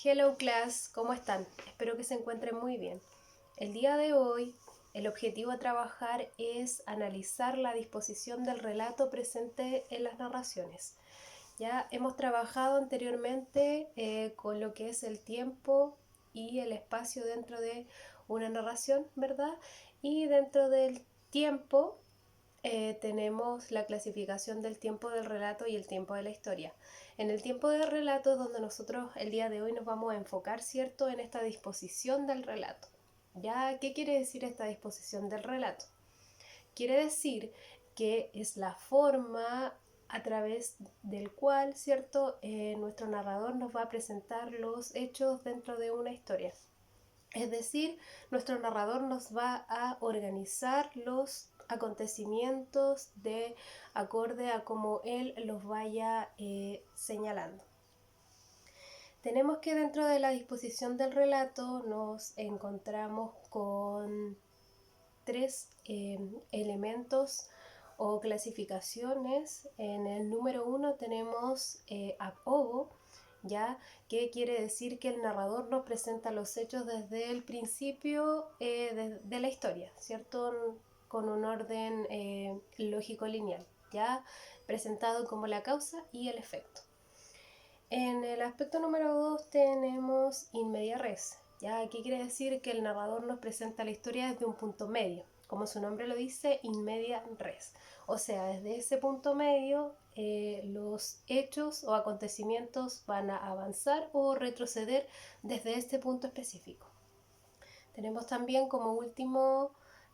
Hello class, ¿cómo están? Espero que se encuentren muy bien. El día de hoy, el objetivo a trabajar es analizar la disposición del relato presente en las narraciones. Ya hemos trabajado anteriormente con lo que es el tiempo y el espacio dentro de una narración, ¿verdad? Y dentro del tiempo tenemos la clasificación del tiempo del relato y el tiempo de la historia. En el tiempo del relato es donde nosotros el día de hoy nos vamos a enfocar, ¿cierto?, en esta disposición del relato. ¿Ya qué quiere decir esta disposición del relato? Quiere decir que es la forma a través del cual, ¿cierto?, nuestro narrador nos va a presentar los hechos dentro de una historia. Es decir, nuestro narrador nos va a organizar los acontecimientos de acorde a cómo él los vaya señalando. Tenemos que dentro de la disposición del relato nos encontramos con tres elementos o clasificaciones. En el número 1 tenemos ab ovo, ¿ya? Que quiere decir que el narrador nos presenta los hechos desde el principio de la historia, ¿cierto? Con un orden lógico lineal, ¿ya? Presentado como la causa y el efecto. En el aspecto número 2 tenemos in media res, ¿ya? Aquí quiere decir que el narrador nos presenta la historia desde un punto medio, como su nombre lo dice, in media res. O sea, desde ese punto medio los hechos o acontecimientos van a avanzar o retroceder desde este punto específico. Tenemos también como último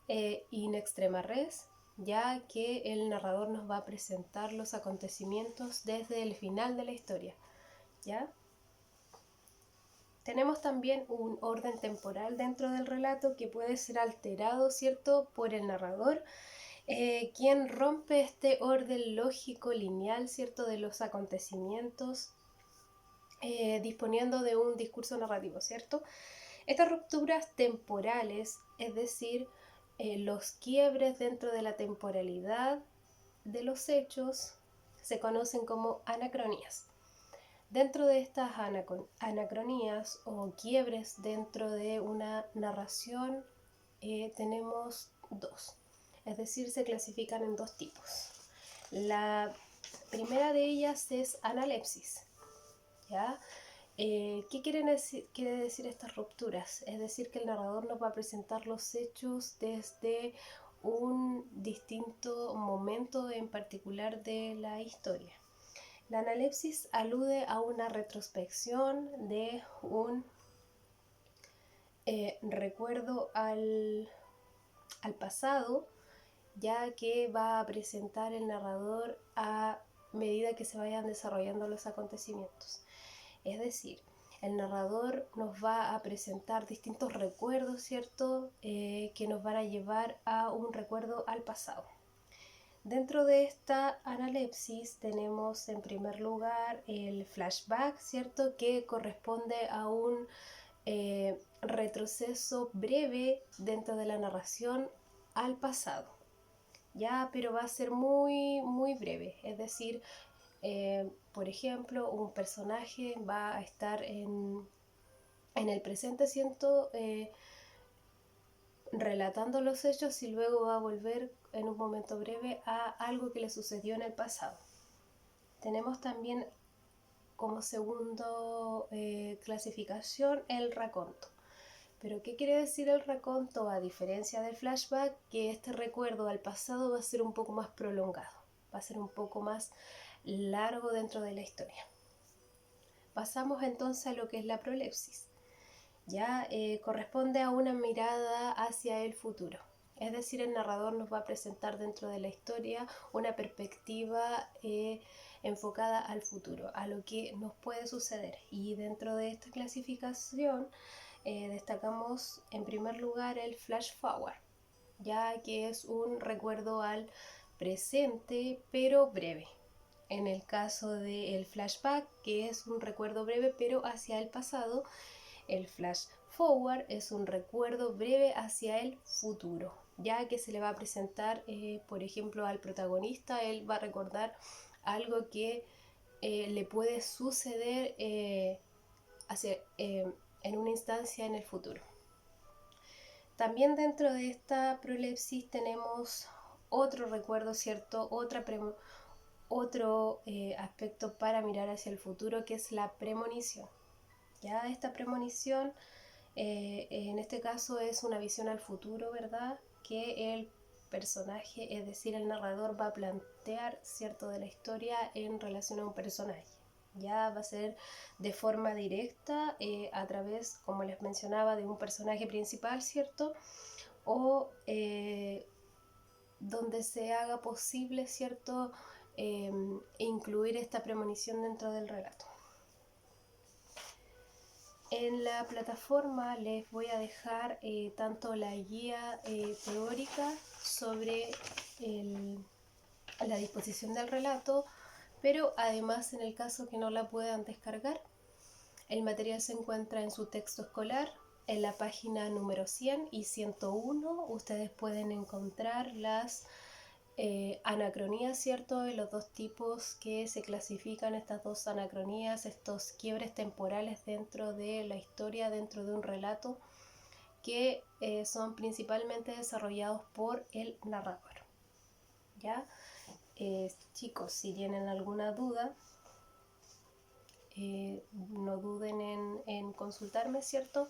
in extrema res, ya que el narrador nos va a presentar los acontecimientos desde el final de la historia, ¿ya? Tenemos también un orden temporal dentro del relato que puede ser alterado, ¿cierto?, por el narrador, quien rompe este orden lógico lineal, ¿cierto?, de los acontecimientos, disponiendo de un discurso narrativo, ¿cierto? Estas rupturas temporales, es decir, los quiebres dentro de la temporalidad de los hechos, se conocen como anacronías. Dentro de estas anacronías o quiebres dentro de una narración tenemos dos, es decir, se clasifican en dos tipos. La primera de ellas es analepsis, ¿ya? ¿Qué quiere decir estas rupturas? Es decir, que el narrador nos va a presentar los hechos desde un distinto momento en particular de la historia. La analepsis alude a una retrospección de un recuerdo al pasado, ya que va a presentar el narrador a medida que se vayan desarrollando los acontecimientos. Es decir, el narrador nos va a presentar distintos recuerdos, ¿cierto?, que nos van a llevar a un recuerdo al pasado. Dentro de esta analepsis tenemos en primer lugar el flashback, ¿cierto?, que corresponde a un retroceso breve dentro de la narración al pasado, ya, pero va a ser muy, muy breve. Es decir, por ejemplo, un personaje va a estar en el presente, ¿cierto?, relatando los hechos y luego va a volver en un momento breve a algo que le sucedió en el pasado. Tenemos también como segundo clasificación el raconto. ¿Pero qué quiere decir el raconto? A diferencia del flashback, que este recuerdo al pasado va a ser un poco más prolongado, va a ser un poco más largo dentro de la historia. Pasamos entonces a lo que es la prolepsis. Ya corresponde a una mirada hacia el futuro. Es decir, el narrador nos va a presentar dentro de la historia una perspectiva enfocada al futuro, a lo que nos puede suceder. Y dentro de esta clasificación destacamos en primer lugar el flash forward, ya que es un recuerdo al presente pero breve. En el caso del flashback, que es un recuerdo breve pero hacia el pasado, el flash forward es un recuerdo breve hacia el futuro, ya que se le va a presentar, por ejemplo, al protagonista, él va a recordar algo que le puede suceder en una instancia en el futuro. También dentro de esta prolepsis tenemos otro recuerdo, ¿cierto? Otro aspecto para mirar hacia el futuro, que es la premonición. Ya esta premonición, en este caso, es una visión al futuro, ¿verdad? Que el personaje, es decir, el narrador va a plantear, ¿cierto?, de la historia en relación a un personaje. Ya va a ser de forma directa, a través, como les mencionaba, de un personaje principal, ¿cierto? O donde se haga posible, ¿cierto?, incluir esta premonición dentro del relato. En la plataforma les voy a dejar tanto la guía teórica sobre la disposición del relato, pero además, en el caso que no la puedan descargar, el material se encuentra en su texto escolar. En la página número 100 y 101 ustedes pueden encontrar las anacronías, ¿cierto? De los dos tipos que se clasifican, estas dos anacronías, estos quiebres temporales dentro de la historia, dentro de un relato, que son principalmente desarrollados por el narrador. ¿Ya? Chicos, si tienen alguna duda, no duden en consultarme, ¿cierto?